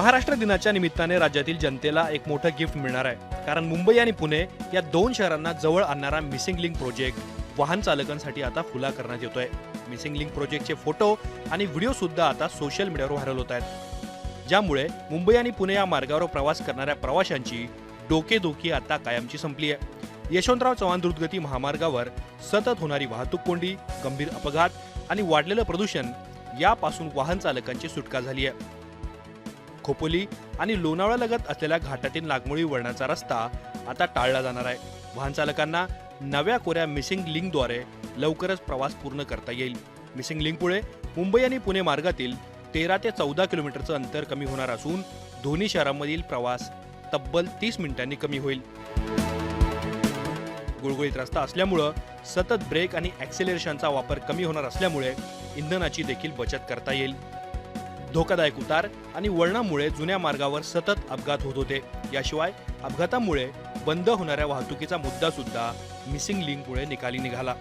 महाराष्ट्र दिनाच्या निमित्ताने राज्यातील जनतेला एक मोठं गिफ्ट मिळणार आहे, कारण मुंबई आणि पुणे या दोन शहरांना जवळ आणणारा मिसिंग लिंक प्रोजेक्ट वाहन चालकांसाठी आता खुला करण्यात येतोय. मिसिंग लिंक प्रोजेक्टचे फोटो आणि व्हिडिओ सुद्धा आता सोशल मीडियावर व्हायरल होत आहेत, ज्यामुळे मुंबई आणि पुणे या मार्गावर प्रवास करणाऱ्या प्रवाशांची डोकेदुखी आता कायमची संपली आहे. यशवंतराव चव्हाण द्रुतगती महामार्गावर सतत होणारी वाहतूक कोंडी, गंभीर अपघात आणि वाढलेलं प्रदूषण यापासून वाहन चालकांची सुटका झाली आहे. खोपोली आणि लोणावळ्यालगत असलेल्या घाटातील नागमोडी वळणाचा रस्ता आता टाळला जाणार आहे. वाहन चालकांना नव्या कोऱ्या मिसिंग लिंकद्वारे लवकरच प्रवास पूर्ण करता येईल. मिसिंग लिंकमुळे मुंबई आणि पुणे मार्गातील 13 ते 14 किलोमीटरचं अंतर कमी होणार असून दोन्ही शहरांमधील प्रवास तब्बल 30 मिनिटांनी कमी होईल. गुळगुळीत रस्ता असल्यामुळं सतत ब्रेक आणि ॲक्सेलरेशनचा वापर कमी होणार असल्यामुळे इंधनाची देखील बचत करता येईल. धोकादायक उतार आणि वळणामुळे जुन्या मार्गावर सतत अपघात होत होते. याशिवाय अपघातामुळे बंद होणाऱ्या वाहतुकीचा मुद्दा सुद्धा मिसिंग लिंकमुळे निकाली निघाला.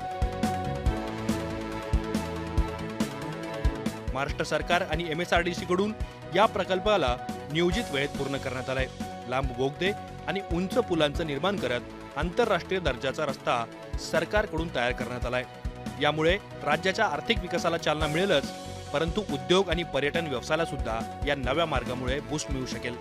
महाराष्ट्र सरकार आणि MSRTC कडून या प्रकल्पाला नियोजित वेळेत पूर्ण करण्यात आलाय. लांब बोगदे आणि उंच पुलांचं निर्माण करत आंतरराष्ट्रीय दर्जाचा रस्ता सरकारकडून तयार करण्यात आलाय. यामुळे राज्याच्या आर्थिक विकासाला चालना मिळेलच, परंतु उद्योग आणि पर्यटन व्यवसायाला सुद्धा या नव्या मार्गामुळे बूस्ट मिळू शकेल.